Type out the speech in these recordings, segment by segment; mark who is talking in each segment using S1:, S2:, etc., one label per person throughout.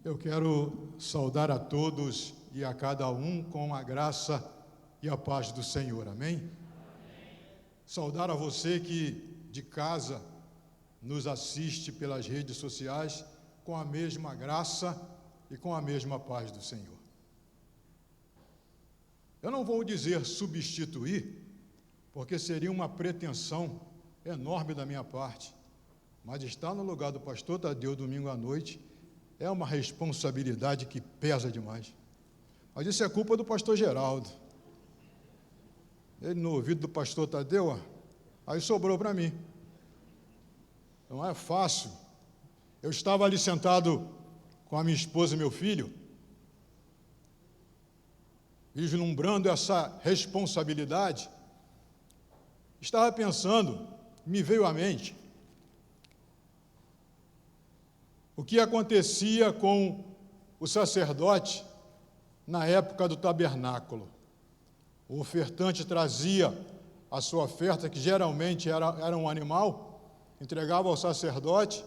S1: Eu quero saudar a todos e a cada um com a graça e a paz do Senhor, amém? Amém. Saudar a você que de casa nos assiste pelas redes sociais com a mesma graça e com a mesma paz do Senhor. Eu não vou dizer substituir, porque seria uma pretensão enorme da minha parte, mas estar no lugar do pastor Tadeu domingo à noite é uma responsabilidade que pesa demais. Mas isso é culpa do pastor Geraldo. Ele no ouvido do pastor Tadeu, aí sobrou para mim. Não é fácil. Eu estava ali sentado com a minha esposa e meu filho, vislumbrando essa responsabilidade. Estava pensando, me veio à mente, o que acontecia com o sacerdote na época do tabernáculo. O ofertante trazia a sua oferta, que geralmente era um animal, entregava ao sacerdote,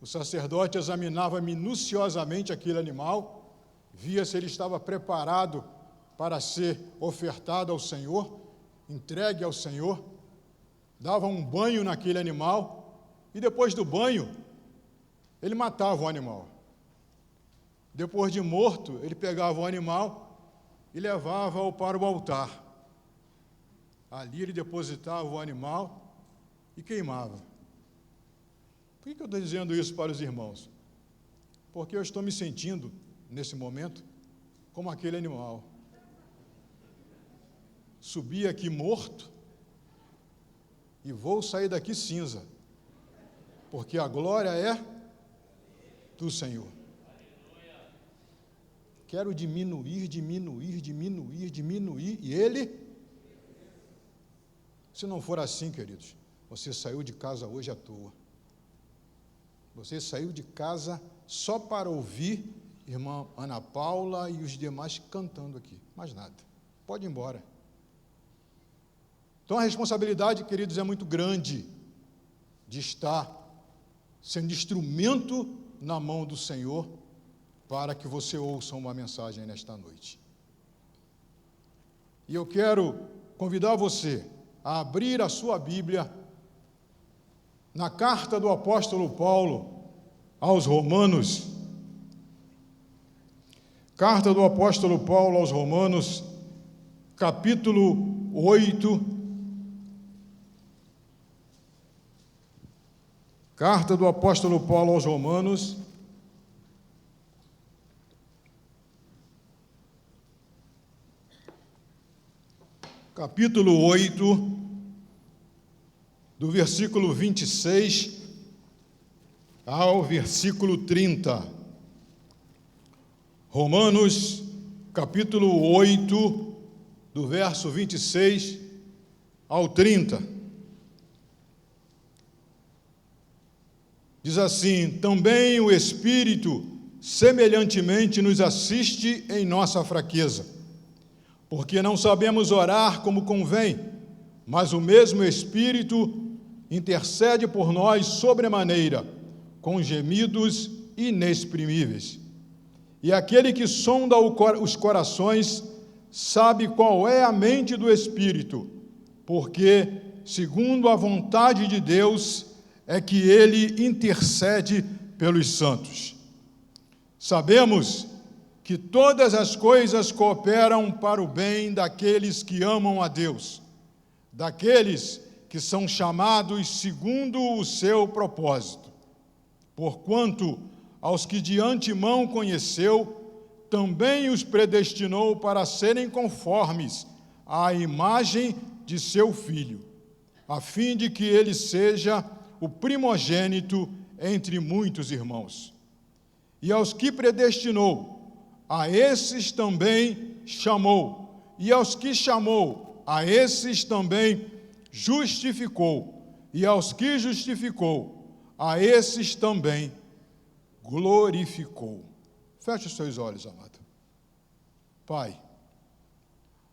S1: o sacerdote examinava minuciosamente aquele animal, via se ele estava preparado para ser ofertado ao Senhor, entregue ao Senhor, dava um banho naquele animal, e depois do banho, ele matava o animal. Depois de morto, ele pegava o animal e levava-o para o altar. Ali ele depositava o animal e queimava. Por que eu estou dizendo isso para os irmãos? Porque eu estou me sentindo, nesse momento, como aquele animal. Subi aqui morto e vou sair daqui cinza, porque a glória é do Senhor. Quero diminuir, e Ele, se não for assim, queridos, você saiu de casa hoje à toa. Você saiu de casa só para ouvir irmã Ana Paula e os demais cantando aqui, mais nada. Pode ir embora. Então a responsabilidade, queridos, é muito grande de estar sendo instrumento na mão do Senhor para que você ouça uma mensagem nesta noite. E eu quero convidar você a abrir a sua Bíblia na carta do apóstolo Paulo aos Romanos. Carta do apóstolo Paulo aos Romanos, capítulo 8. Carta do apóstolo Paulo aos Romanos, capítulo 8, do versículo 26 ao versículo 30. Romanos, capítulo 8, do verso 26 ao 30. Diz assim: também o Espírito semelhantemente nos assiste em nossa fraqueza, porque não sabemos orar como convém, mas o mesmo Espírito intercede por nós sobremaneira, com gemidos inexprimíveis. E aquele que sonda os corações sabe qual é a mente do Espírito, porque, segundo a vontade de Deus, é que ele intercede pelos santos. Sabemos que todas as coisas cooperam para o bem daqueles que amam a Deus, daqueles que são chamados segundo o seu propósito. Porquanto, aos que de antemão conheceu, também os predestinou para serem conformes à imagem de seu Filho, a fim de que ele seja o primogênito entre muitos irmãos. E aos que predestinou, a esses também chamou, e aos que chamou, a esses também justificou, e aos que justificou, a esses também glorificou. Feche os seus olhos, amado. Pai,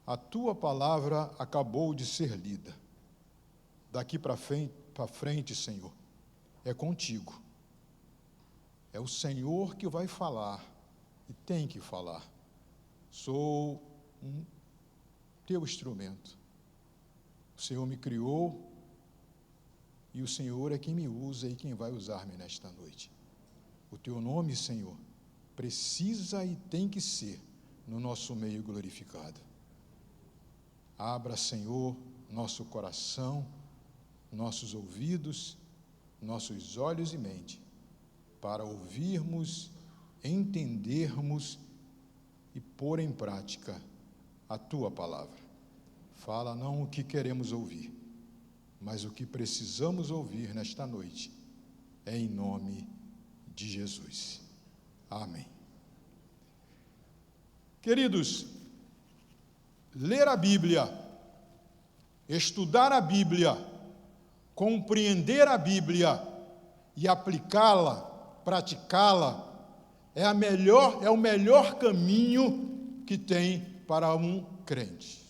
S1: a tua palavra acabou de ser lida. Daqui para frente, Senhor, é contigo. É o Senhor que vai falar, e tem que falar. Sou um teu instrumento. O Senhor me criou, e o Senhor é quem me usa e quem vai usar-me nesta noite. O teu nome, Senhor, precisa e tem que ser no nosso meio glorificado. Abra, Senhor, nosso coração, nossos ouvidos, nossos olhos e mente, para ouvirmos, entendermos e pôr em prática a tua palavra. Fala não o que queremos ouvir, mas o que precisamos ouvir nesta noite, é em nome de Jesus. Amém. Queridos, ler a Bíblia, estudar a Bíblia, compreender a Bíblia e aplicá-la, praticá-la, é o melhor caminho que tem para um crente.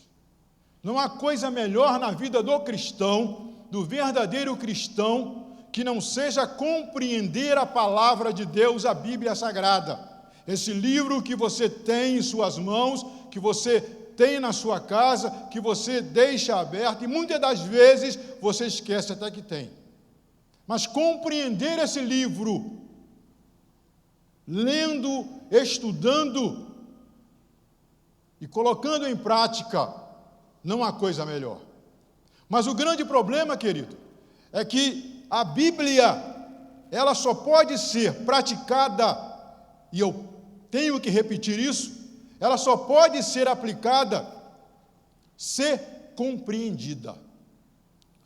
S1: Não há coisa melhor na vida do cristão, do verdadeiro cristão, que não seja compreender a palavra de Deus, a Bíblia Sagrada. Esse livro que você tem em suas mãos, que você tem na sua casa, que você deixa aberto, e muitas das vezes você esquece até que tem. Mas compreender esse livro, lendo, estudando e colocando em prática, não há coisa melhor. Mas o grande problema, querido, é que a Bíblia, ela só pode ser praticada, e eu tenho que repetir isso, ela só pode ser aplicada, ser compreendida.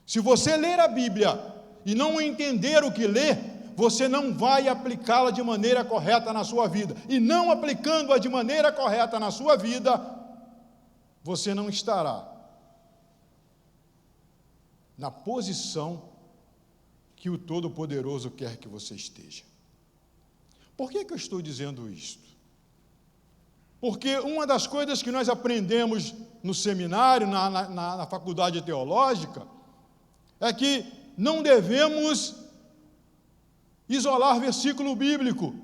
S1: Se você ler a Bíblia e não entender o que lê, você não vai aplicá-la de maneira correta na sua vida. E não aplicando-a de maneira correta na sua vida, você não estará na posição que o Todo-Poderoso quer que você esteja. Por que eu estou dizendo isto? Porque uma das coisas que nós aprendemos no seminário, na faculdade teológica, é que não devemos isolar versículo bíblico,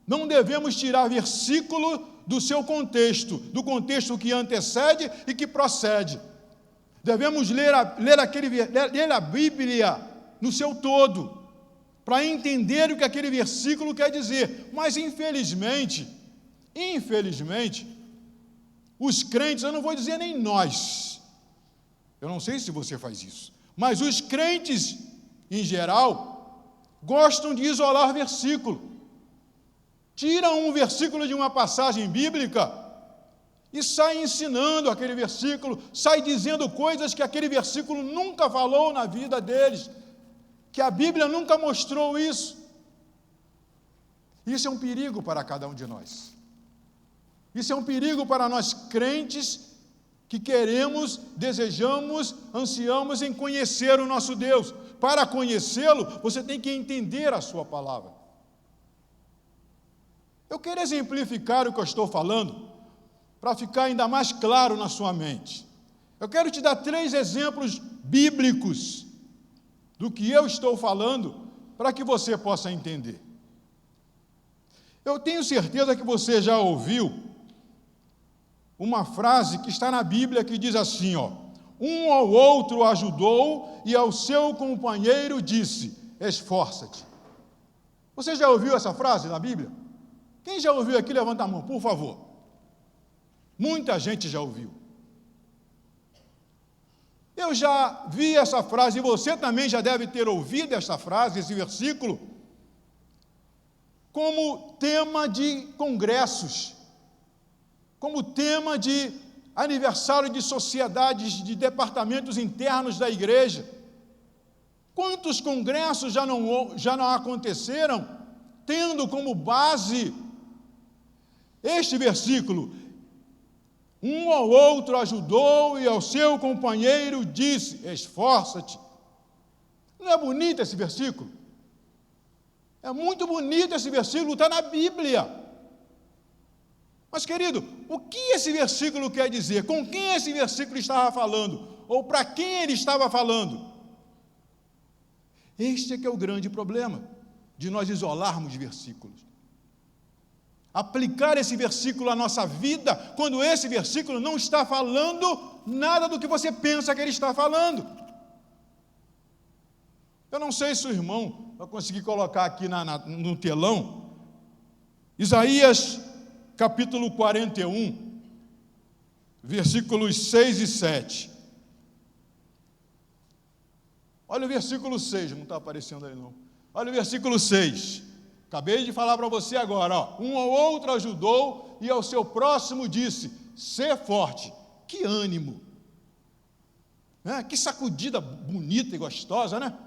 S1: não devemos tirar versículo do seu contexto, do contexto que antecede e que procede. Devemos ler a Bíblia no seu todo, para entender o que aquele versículo quer dizer. Mas, infelizmente, os crentes, eu não vou dizer nem nós, eu não sei se você faz isso, mas os crentes, em geral, gostam de isolar versículo. Tiram um versículo de uma passagem bíblica e sai ensinando aquele versículo, sai dizendo coisas que aquele versículo nunca falou na vida deles, que a Bíblia nunca mostrou isso. Isso é um perigo para cada um de nós. Isso é um perigo para nós crentes que queremos, desejamos, ansiamos em conhecer o nosso Deus. Para conhecê-lo, você tem que entender a sua palavra. Eu quero exemplificar o que eu estou falando, para ficar ainda mais claro na sua mente. Eu quero te dar 3 exemplos bíblicos do que eu estou falando, para que você possa entender. Eu tenho certeza que você já ouviu uma frase que está na Bíblia que diz assim, um ao outro ajudou e ao seu companheiro disse, esforça-te. Você já ouviu essa frase na Bíblia? Quem já ouviu aqui, levanta a mão, por favor. Muita gente já ouviu. Eu já vi essa frase, e você também já deve ter ouvido essa frase, esse versículo, como tema de congressos, como tema de aniversário de sociedades, de departamentos internos da igreja. Quantos congressos já não aconteceram, tendo como base este versículo? Um ao outro ajudou e ao seu companheiro disse, esforça-te. Não é bonito esse versículo? É muito bonito esse versículo, está na Bíblia. Mas, querido, o que esse versículo quer dizer? Com quem esse versículo estava falando? Ou para quem ele estava falando? Este é que é o grande problema. de nós isolarmos versículos. Aplicar esse versículo à nossa vida, quando esse versículo não está falando nada do que você pensa que ele está falando. Eu não sei se o irmão vai conseguir colocar aqui no telão, Isaías capítulo 41, versículos 6 e 7. Olha o versículo 6, não está aparecendo aí não. Olha o versículo 6. Acabei de falar para você agora, ó. Um ou outro ajudou e ao seu próximo disse: sê forte. Que ânimo, né? Que sacudida bonita e gostosa, né?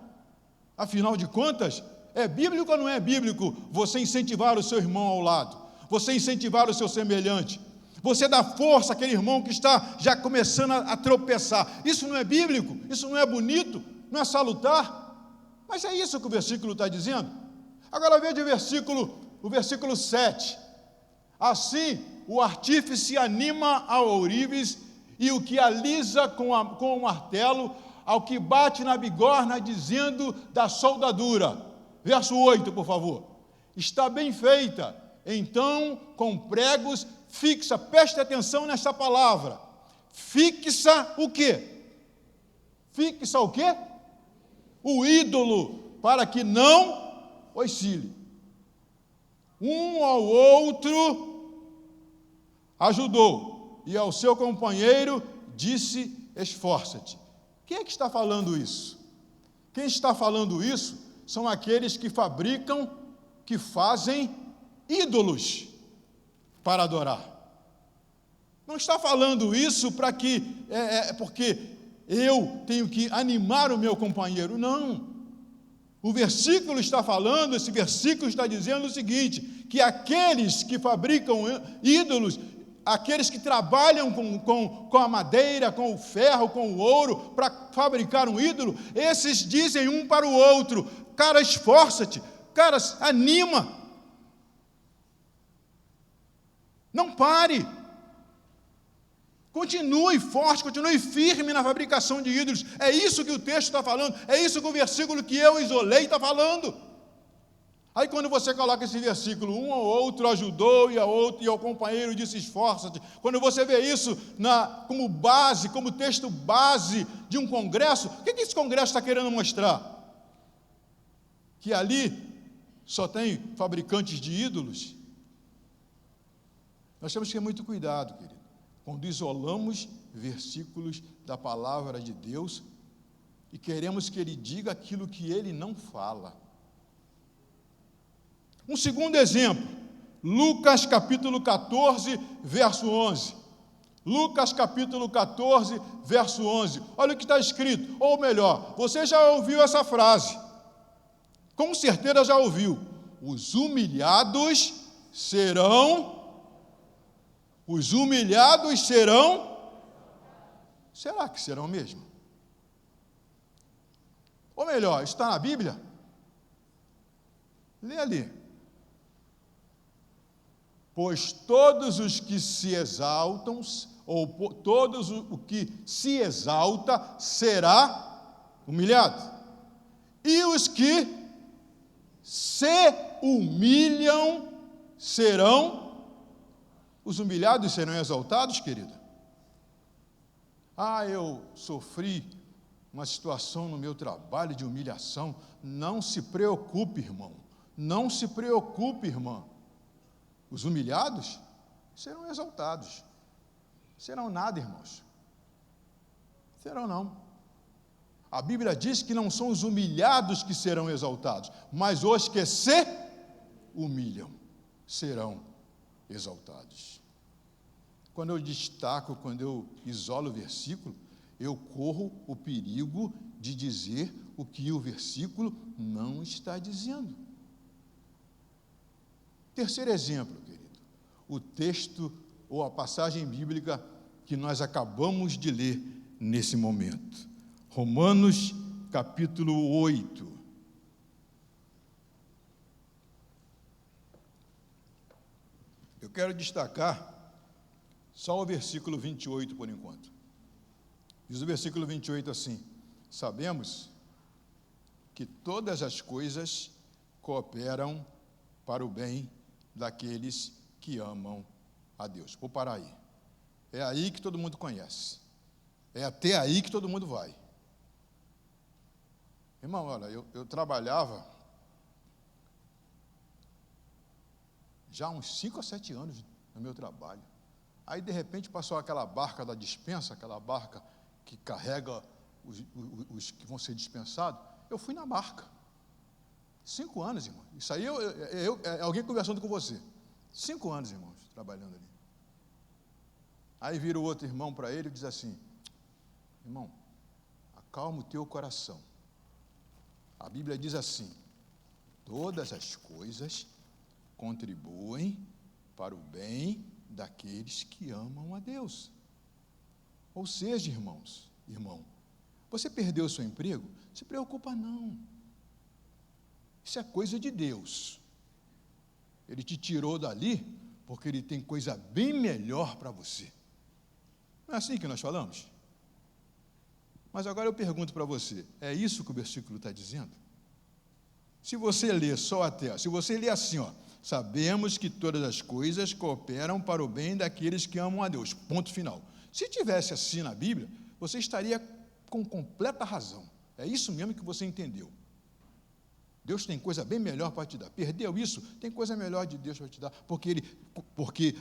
S1: Afinal de contas, é bíblico ou não é bíblico você incentivar o seu irmão ao lado, você incentivar o seu semelhante, você dá força àquele irmão que está já começando a tropeçar? Isso não é bíblico? Isso não é bonito? Não é salutar? Mas é isso que o versículo está dizendo. Agora veja o versículo 7. Assim, o artífice anima ao ourives, e o que alisa com o martelo, ao que bate na bigorna, dizendo da soldadura. Verso 8, por favor. Está bem feita, então, com pregos, fixa, preste atenção nessa palavra. Fixa o quê? Fixa o quê? O ídolo, para que não oscile. Um ao outro ajudou, e ao seu companheiro disse: esforça-te. Quem é que está falando isso? Quem está falando isso são aqueles que fabricam, que fazem ídolos para adorar. Não está falando isso para que, porque eu tenho que animar o meu companheiro, não. O versículo está falando, esse versículo está dizendo o seguinte, que aqueles que fabricam ídolos, aqueles que trabalham com a madeira, com o ferro, com o ouro, para fabricar um ídolo, esses dizem um para o outro: cara, esforça-te, cara, anima, não pare, continue forte, continue firme na fabricação de ídolos. É isso que o texto está falando, é isso que o versículo que eu isolei está falando. Aí quando você coloca esse versículo, um ou outro ajudou, e ao companheiro disse: esforça-te. Quando você vê isso como base, como texto base de um congresso, o que esse congresso está querendo mostrar? Que ali só tem fabricantes de ídolos? Nós temos que ter muito cuidado, querido, quando isolamos versículos da palavra de Deus e queremos que ele diga aquilo que ele não fala. Um segundo exemplo, Lucas capítulo 14, verso 11. Lucas capítulo 14, verso 11. Olha o que está escrito, ou melhor, você já ouviu essa frase, com certeza já ouviu: os humilhados serão... Será que serão mesmo? Ou melhor, está na Bíblia? Lê ali. Pois todos os que se exaltam, ou todos o que se exalta, será humilhado. E os que se humilham serão... Os humilhados serão exaltados, querido? Eu sofri uma situação no meu trabalho de humilhação. Não se preocupe, irmão. Não se preocupe, irmã. Os humilhados serão exaltados. Serão nada, irmãos. Serão não. A Bíblia diz que não são os humilhados que serão exaltados, mas os que se humilham serão exaltados. Quando eu destaco, quando eu isolo o versículo, eu corro o perigo de dizer o que o versículo não está dizendo. Terceiro exemplo, querido, o texto ou a passagem bíblica que nós acabamos de ler nesse momento. Romanos capítulo 8. Eu quero destacar só o versículo 28 por enquanto. Diz o versículo 28 assim: sabemos que todas as coisas cooperam para o bem daqueles que amam a Deus. Vou parar aí. É aí que todo mundo conhece. É até aí que todo mundo vai. Irmão, olha, eu trabalhava já há uns 5 ou 7 anos no meu trabalho. Aí, de repente, passou aquela barca da dispensa, aquela barca que carrega os que vão ser dispensados. Eu fui na barca. 5 anos, irmão. Isso aí é alguém conversando com você. 5 anos, irmãos, trabalhando ali. Aí vira o outro irmão para ele e diz assim: irmão, acalma o teu coração. A Bíblia diz assim: todas as coisas contribuem para o bem daqueles que amam a Deus. Ou seja, irmão, você perdeu o seu emprego? Não se preocupa não. Isso é coisa de Deus. Ele te tirou dali porque Ele tem coisa bem melhor para você. Não é assim que nós falamos? Mas agora eu pergunto para você, é isso que o versículo está dizendo? Se você ler só até, se você ler assim, ó, sabemos que todas as coisas cooperam para o bem daqueles que amam a Deus, ponto final. Se tivesse assim na Bíblia, você estaria com completa razão. É isso mesmo que você entendeu. Deus tem coisa bem melhor para te dar. Perdeu isso? Tem coisa melhor de Deus para te dar. Porque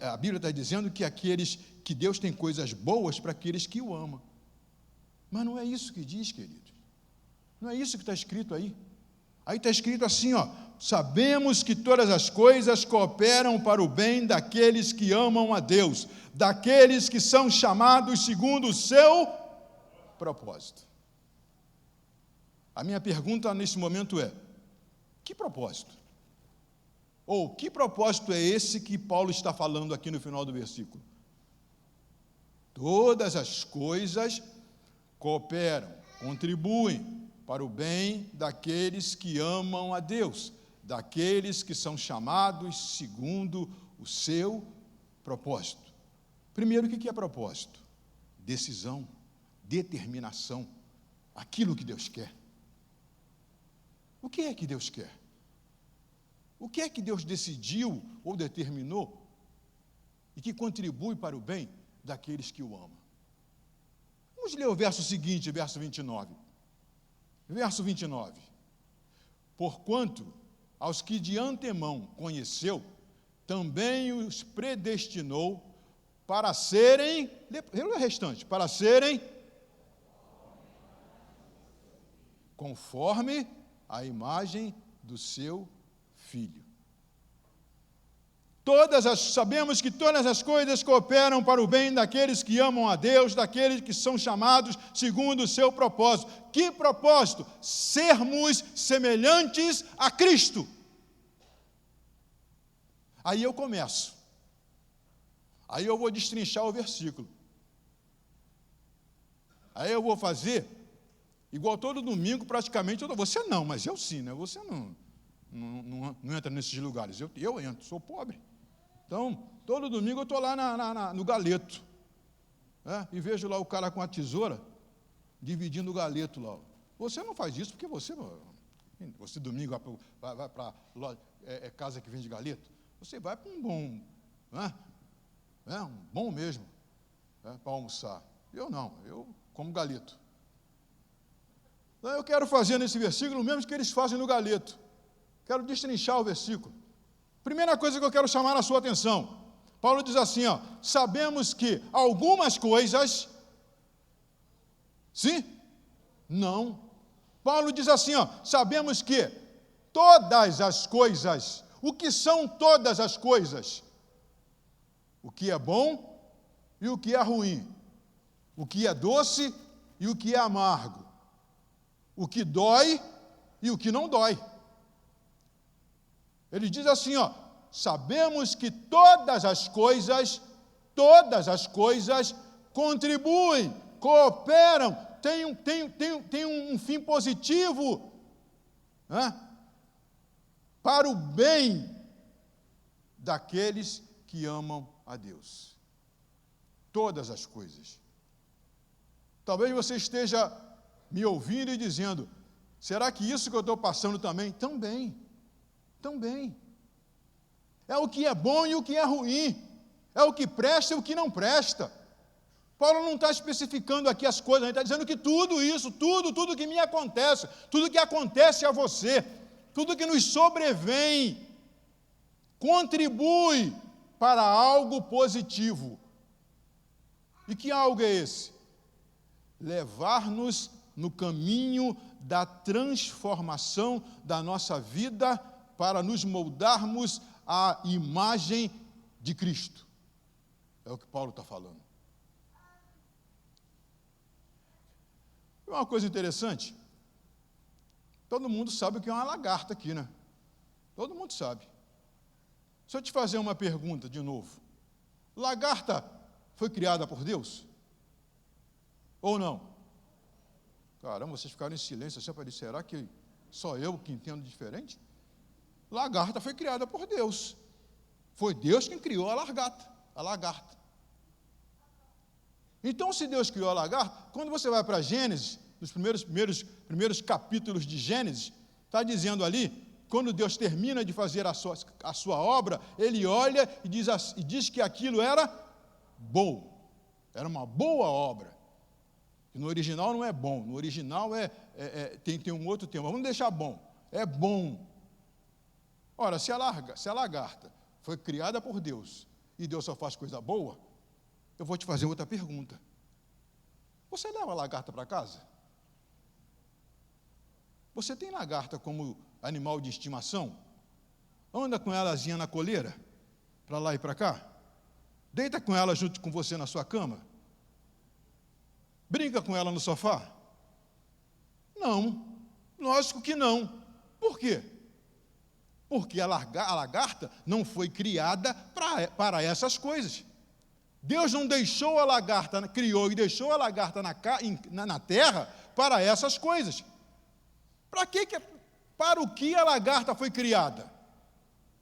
S1: a Bíblia está dizendo que Deus tem coisas boas para aqueles que o amam. Mas não é isso que diz, queridos. Não é isso que está escrito aí. Aí está escrito assim, ó: sabemos que todas as coisas cooperam para o bem daqueles que amam a Deus, daqueles que são chamados segundo o seu propósito. A minha pergunta nesse momento é: que propósito? Ou que propósito é esse que Paulo está falando aqui no final do versículo? Todas as coisas cooperam, contribuem para o bem daqueles que amam a Deus, daqueles que são chamados segundo o seu propósito. Primeiro, o que é propósito? Decisão, determinação, aquilo que Deus quer. O que é que Deus quer? O que é que Deus decidiu ou determinou e que contribui para o bem daqueles que o amam? Vamos ler o verso seguinte, verso 29. Verso 29. Porquanto aos que de antemão conheceu, também os predestinou para serem, lê o restante, para serem conforme a imagem do seu Filho. Sabemos que todas as coisas cooperam para o bem daqueles que amam a Deus, daqueles que são chamados segundo o seu propósito. Que propósito? Sermos semelhantes a Cristo. Aí eu começo. Aí eu vou destrinchar o versículo. Aí eu vou fazer igual todo domingo, praticamente. Você não, mas eu sim, né? Você não entra nesses lugares. Eu entro, sou pobre. Então, todo domingo eu estou lá no galeto, né? E vejo lá o cara com a tesoura, dividindo o galeto lá. Você não faz isso porque você domingo vai para casa que vende galeto. Você vai para um bom, né? Um bom mesmo, né? Para almoçar. Eu não, eu como galeto. Então, eu quero fazer nesse versículo o mesmo que eles fazem no galeto. Quero destrinchar o versículo. Primeira coisa que eu quero chamar a sua atenção. Paulo diz assim, ó: sabemos que algumas coisas... Sim? Não. Paulo diz assim, ó: sabemos que todas as coisas... O que são todas as coisas? O que é bom e o que é ruim. O que é doce e o que é amargo. O que dói e o que não dói. Ele diz assim, ó: sabemos que todas as coisas contribuem, cooperam, têm um fim positivo, né? Para o bem daqueles que amam a Deus. Todas as coisas. Talvez você esteja me ouvindo e dizendo: será que isso que eu estou passando também? Também. também. É o que é bom e o que é ruim. É o que presta e o que não presta. Paulo não está especificando aqui as coisas, ele está dizendo que tudo isso, tudo que me acontece, tudo que acontece a você, tudo que nos sobrevém, contribui para algo positivo. E que algo é esse? Levar-nos no caminho da transformação da nossa vida para nos moldarmos à imagem de Cristo. É o que Paulo está falando. Uma coisa interessante, todo mundo sabe o que é uma lagarta aqui, né? Todo mundo sabe. Se eu te fazer uma pergunta de novo, lagarta foi criada por Deus? Ou não? Caramba, vocês ficaram em silêncio assim para dizer, será que só eu que entendo diferente? Lagarta foi criada por Deus. Foi Deus quem criou a lagarta. Então, se Deus criou a lagarta, quando você vai para Gênesis, nos primeiros capítulos de Gênesis, está dizendo ali, quando Deus termina de fazer a sua obra, Ele olha e diz que aquilo era bom, era uma boa obra. No original não é bom, no original tem um outro termo, vamos deixar bom, é bom. Ora, se a lagarta foi criada por Deus, e Deus só faz coisa boa, eu vou te fazer outra pergunta. Você leva a lagarta para casa? Você tem lagarta como animal de estimação? Anda com elazinha na coleira, para lá e para cá? Deita com ela junto com você na sua cama? Brinca com ela no sofá? Não, lógico que não. Por quê? Porque a lagarta não foi criada para essas coisas. Deus não deixou a lagarta, criou e deixou a lagarta na terra para essas coisas. Para o que a lagarta foi criada?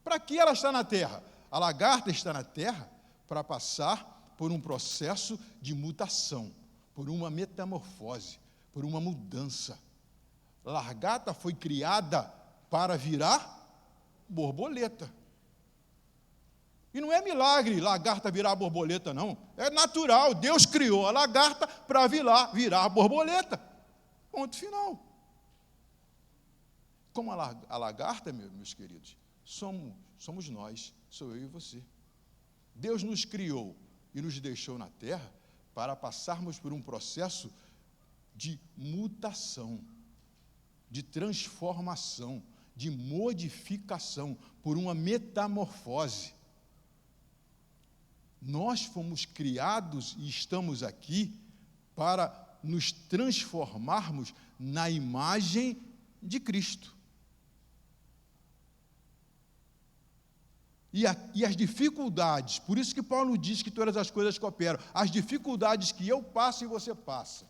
S1: Para que ela está na terra? A lagarta está na terra para passar por um processo de mutação, por uma metamorfose, por uma mudança. A lagarta foi criada para virar borboleta. E não é milagre lagarta virar borboleta, não. É natural. Deus criou a lagarta para virar borboleta. Ponto final. Como a lagarta, meus queridos, somos nós, sou eu e você. Deus nos criou e nos deixou na terra para passarmos por um processo de mutação, de transformação, de modificação, por uma metamorfose. Nós fomos criados e estamos aqui para nos transformarmos na imagem de Cristo. E as dificuldades, por isso que Paulo diz que todas as coisas cooperam, as dificuldades que eu passo e você passa,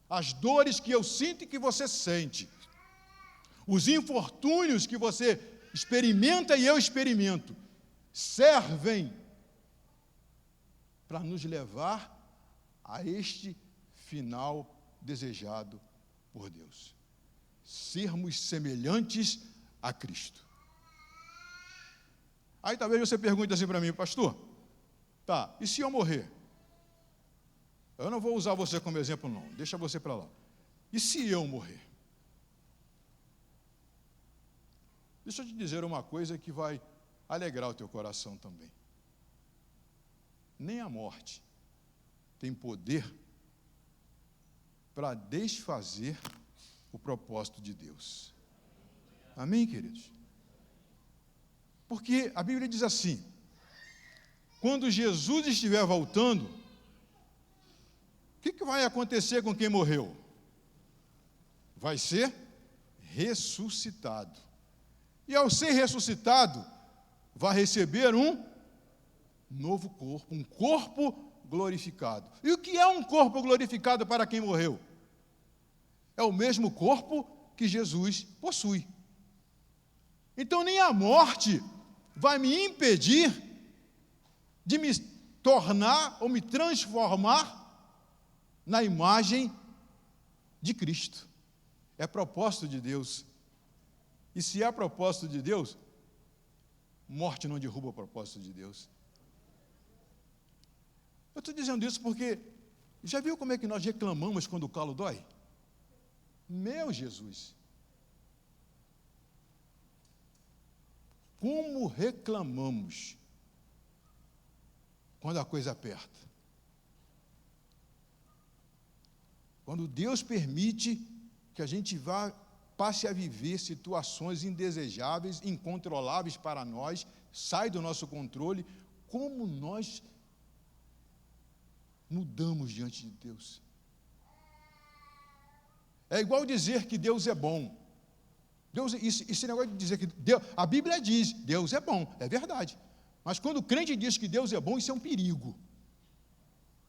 S1: as dores que eu sinto e que você sente, os infortúnios que você experimenta e eu experimento, servem para nos levar a este final desejado por Deus. Sermos semelhantes a Cristo. Aí talvez você pergunte assim para mim, pastor, tá, e se eu morrer? Eu não vou usar você como exemplo, não, deixa você para lá. E se eu morrer? Deixa eu te dizer uma coisa que vai alegrar o teu coração também. Nem a morte tem poder para desfazer o propósito de Deus. Amém, queridos? Porque a Bíblia diz assim, quando Jesus estiver voltando, o que vai acontecer com quem morreu? Vai ser ressuscitado. E ao ser ressuscitado, vai receber um novo corpo, um corpo glorificado. E o que é um corpo glorificado para quem morreu? É o mesmo corpo que Jesus possui. Então, nem a morte vai me impedir de me tornar ou me transformar na imagem de Cristo. É propósito de Deus. E se há propósito de Deus, morte não derruba o propósito de Deus. Eu estou dizendo isso porque, já viu como é que nós reclamamos quando o calo dói? Meu Jesus! Como reclamamos quando a coisa aperta. Quando Deus permite que a gente passe a viver situações indesejáveis, incontroláveis para nós, sai do nosso controle, como nós mudamos diante de Deus. É igual dizer que Deus é bom. Esse negócio de dizer que Deus, a Bíblia diz, Deus é bom, é verdade. Mas quando o crente diz que Deus é bom, isso é um perigo.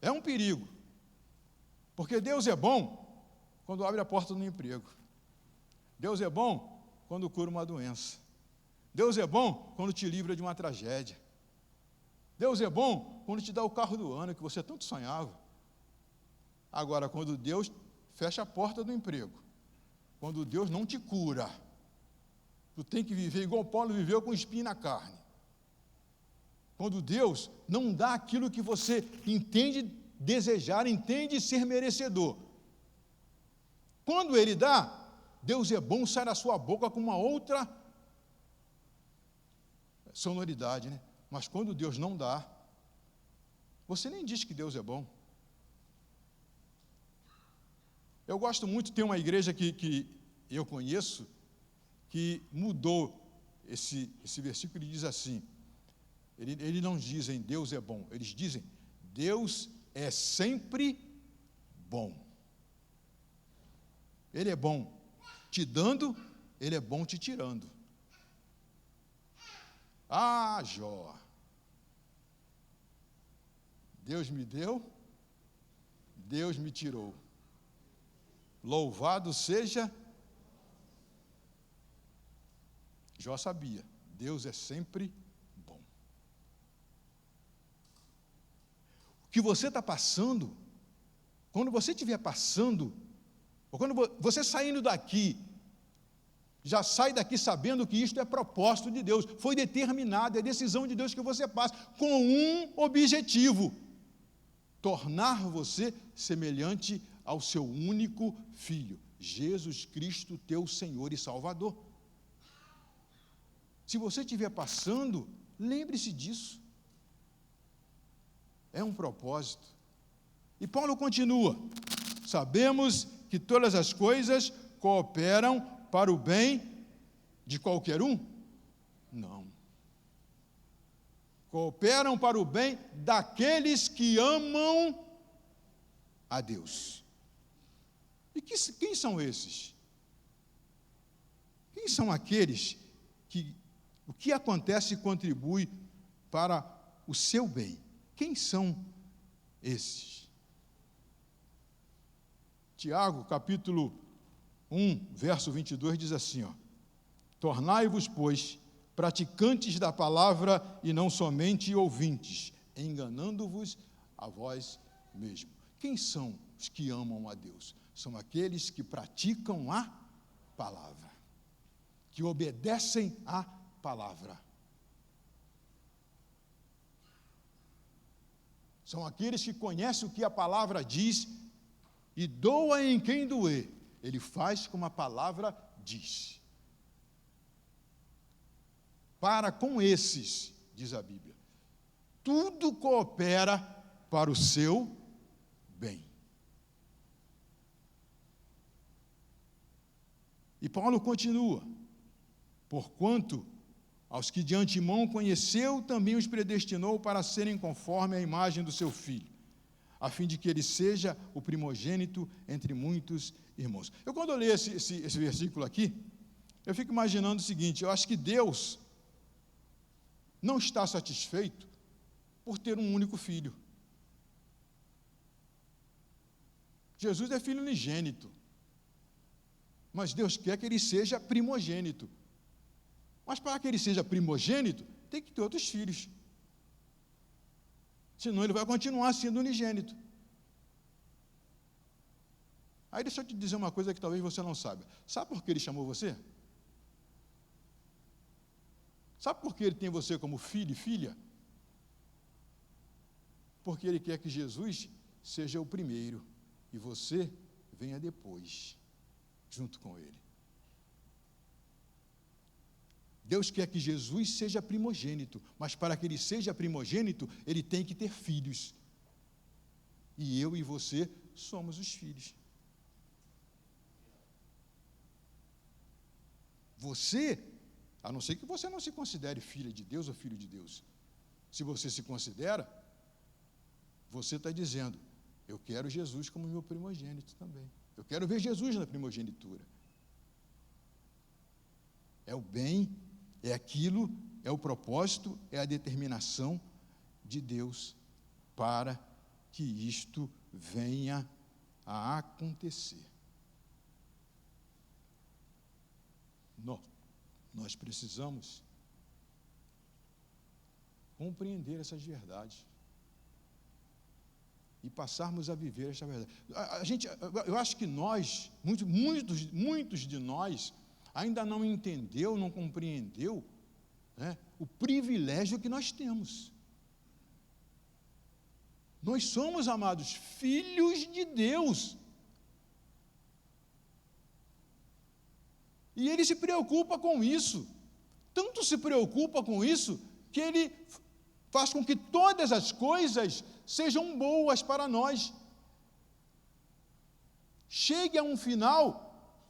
S1: É um perigo. Porque Deus é bom quando abre a porta do emprego. Deus é bom quando cura uma doença. Deus é bom quando te livra de uma tragédia. Deus é bom quando te dá o carro do ano que você tanto sonhava. Agora, quando Deus fecha a porta do emprego, quando Deus não te cura, tu tem que viver igual Paulo viveu, com espinho na carne. Quando Deus não dá aquilo que você entende desejar, entende ser merecedor. Quando Ele dá, Deus é bom, sai da sua boca com uma outra sonoridade, né? Mas quando Deus não dá, você nem diz que Deus é bom. Eu gosto muito, tem uma igreja que eu conheço, que mudou esse versículo e diz assim, eles não dizem Deus é bom, eles dizem Deus é sempre bom. Ele é bom te dando, Ele é bom te tirando. Ah, Jó, Deus me deu, Deus me tirou. Louvado seja. Jó sabia, Deus é sempre bom. O que você está passando, quando você estiver passando, ou quando você saindo daqui, já sai daqui sabendo que isto é propósito de Deus, foi determinado, é decisão de Deus que você passa, com um objetivo: tornar você semelhante ao seu único Filho, Jesus Cristo, teu Senhor e Salvador. Se você estiver passando, lembre-se disso. É um propósito. E Paulo continua: sabemos que todas as coisas cooperam para o bem de qualquer um? Não. Cooperam para o bem daqueles que amam a Deus. E quem são esses? Quem são aqueles que o que acontece contribui para o seu bem? Quem são esses? Tiago, capítulo 1, verso 22, diz assim, tornai-vos, pois, praticantes da palavra e não somente ouvintes, enganando-vos a vós mesmos. Quem são os que amam a Deus? São aqueles que praticam a palavra, que obedecem à palavra. São aqueles que conhecem o que a palavra diz e doa em quem doer. Ele faz como a palavra diz. Para com esses, diz a Bíblia, tudo coopera para o seu bem. E Paulo continua: porquanto aos que de antemão conheceu, também os predestinou para serem conforme a imagem do seu Filho, a fim de que ele seja o primogênito entre muitos irmãos. Quando eu leio esse versículo aqui, eu fico imaginando o seguinte: eu acho que Deus não está satisfeito por ter um único filho. Jesus é filho unigênito, mas Deus quer que ele seja primogênito. Mas para que ele seja primogênito, tem que ter outros filhos. Senão ele vai continuar sendo unigênito. Aí deixa eu te dizer uma coisa que talvez você não saiba. Sabe por que ele chamou você? Sabe por que Ele tem você como filho e filha? Porque Ele quer que Jesus seja o primeiro e você venha depois, junto com Ele. Deus quer que Jesus seja primogênito, mas para que Ele seja primogênito, Ele tem que ter filhos. E eu e você somos os filhos. Você, a não ser que você não se considere filha de Deus ou filho de Deus. Se você se considera, você está dizendo, eu quero Jesus como meu primogênito também. Eu quero ver Jesus na primogenitura. É o bem, é aquilo, é o propósito, é a determinação de Deus para que isto venha a acontecer. Nós precisamos compreender essas verdades e passarmos a viver essa verdade. Eu acho que nós, muitos de nós, ainda não entendeu, não compreendeu, né, o privilégio que nós temos. Nós somos, amados, filhos de Deus. E Ele se preocupa com isso. Tanto se preocupa com isso, que Ele faz com que todas as coisas sejam boas para nós. Chegue a um final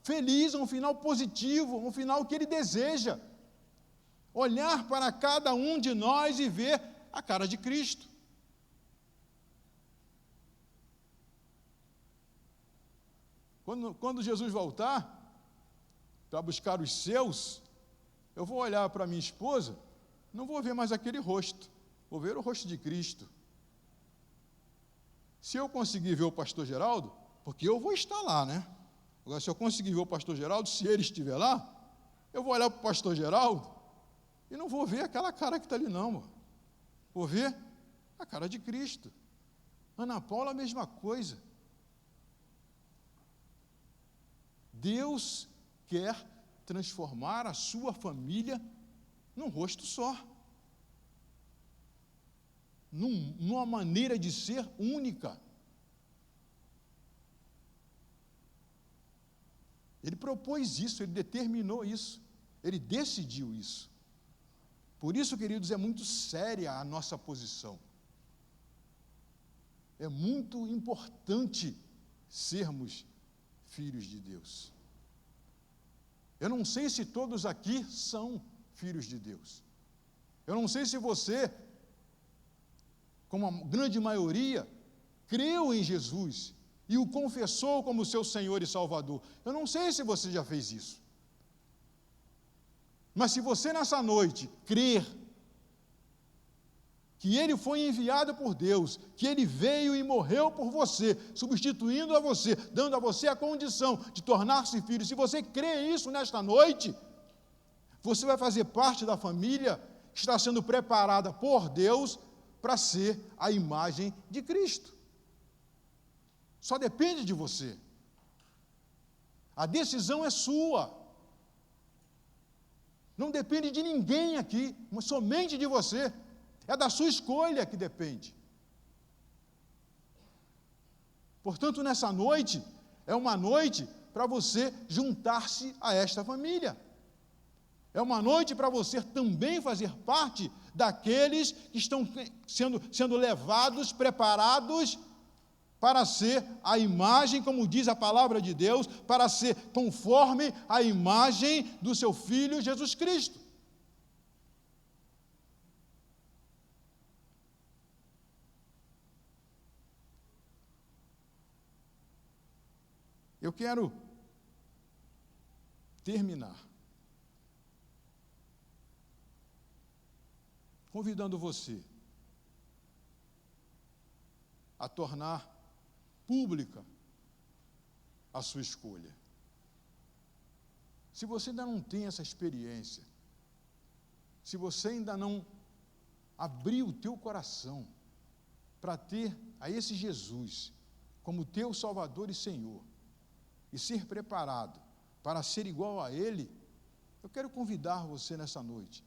S1: feliz, a um final positivo, a um final que Ele deseja. Olhar para cada um de nós e ver a cara de Cristo. Quando Jesus voltar para buscar os seus, eu vou olhar para minha esposa, não vou ver mais aquele rosto, vou ver o rosto de Cristo. Se eu conseguir ver o pastor Geraldo, porque eu vou estar lá, né? Agora, se eu conseguir ver o pastor Geraldo, se ele estiver lá, eu vou olhar para o pastor Geraldo e não vou ver aquela cara que está ali, não. Vou ver a cara de Cristo. Ana Paula, a mesma coisa. Deus quer transformar a sua família num rosto só. Numa maneira de ser única. Ele propôs isso, ele determinou isso, ele decidiu isso. Por isso, queridos, é muito séria a nossa posição. É muito importante sermos filhos de Deus. Eu não sei se todos aqui são filhos de Deus. Eu não sei se você, como a grande maioria, creu em Jesus e o confessou como seu Senhor e Salvador. Eu não sei se você já fez isso. Mas se você nessa noite crer que Ele foi enviado por Deus, que Ele veio e morreu por você, substituindo a você, dando a você a condição de tornar-se filho, se você crê isso nesta noite, você vai fazer parte da família que está sendo preparada por Deus para ser a imagem de Cristo. Só depende de você. A decisão é sua. Não depende de ninguém aqui, mas somente de você. É da sua escolha que depende. Portanto, nessa noite, é uma noite para você juntar-se a esta família. É uma noite para você também fazer parte daqueles que estão sendo levados, preparados para ser a imagem, como diz a palavra de Deus, para ser conforme a imagem do seu Filho Jesus Cristo. Eu quero terminar convidando você a tornar pública a sua escolha. Se você ainda não tem essa experiência, se você ainda não abriu o teu coração para ter a esse Jesus como teu Salvador e Senhor, e ser preparado para ser igual a Ele, eu quero convidar você nessa noite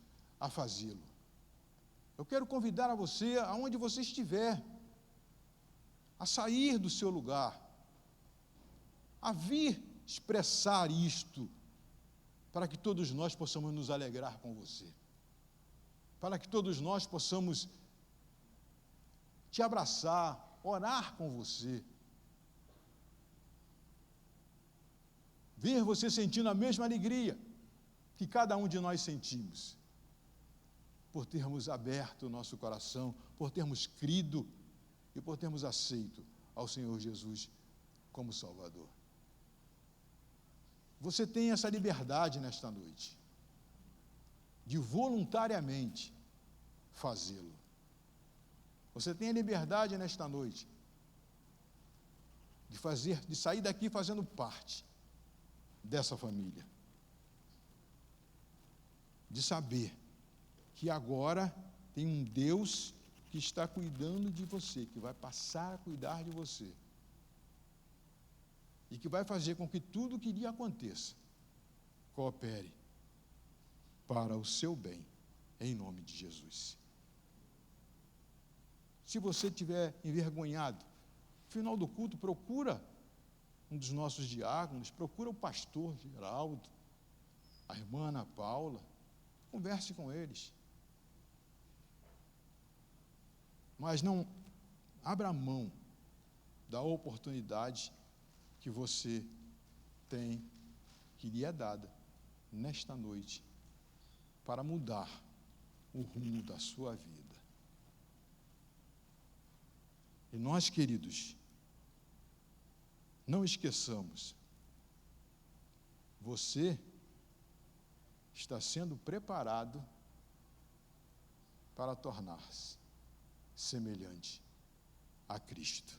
S1: a fazê-lo. Eu quero convidar a você, aonde você estiver, a sair do seu lugar, a vir expressar isto, para que todos nós possamos nos alegrar com você, para que todos nós possamos te abraçar, orar com você, ver você sentindo a mesma alegria que cada um de nós sentimos, por termos aberto o nosso coração, por termos crido e por termos aceito ao Senhor Jesus como Salvador. Você tem essa liberdade nesta noite, de voluntariamente fazê-lo. Você tem a liberdade nesta noite de sair daqui fazendo parte dessa família, de saber que agora tem um Deus que está cuidando de você, que vai passar a cuidar de você, e que vai fazer com que tudo que lhe aconteça coopere para o seu bem, em nome de Jesus. Se você estiver envergonhado, no final do culto, procura um dos nossos diáconos, procura o pastor Geraldo, a irmã Ana Paula, converse com eles. Mas não abra mão da oportunidade que você tem, que lhe é dada nesta noite, para mudar o rumo da sua vida. E nós, queridos, não esqueçamos, você está sendo preparado para tornar-se semelhante a Cristo.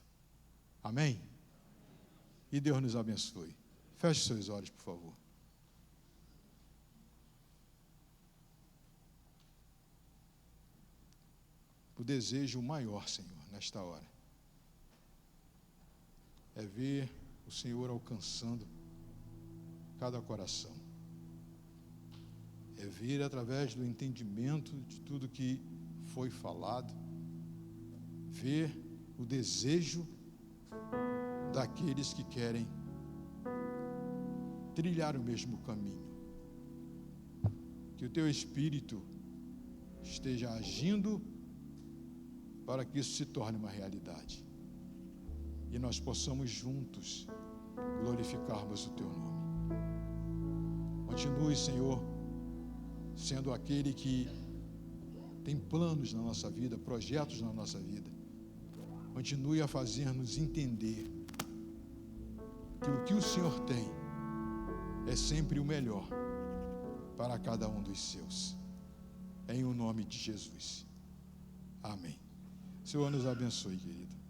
S1: Amém? E Deus nos abençoe. Feche seus olhos, por favor. O desejo maior, Senhor, nesta hora, é ver o Senhor alcançando cada coração. É ver através do entendimento de tudo que foi falado, ver o desejo daqueles que querem trilhar o mesmo caminho. Que o teu Espírito esteja agindo para que isso se torne uma realidade e nós possamos juntos glorificarmos o teu nome. Continue, Senhor, sendo aquele que tem planos na nossa vida, projetos na nossa vida. Continue a fazer-nos entender que o que o Senhor tem é sempre o melhor para cada um dos seus. Em o nome de Jesus. Amém. O Senhor nos abençoe, querido.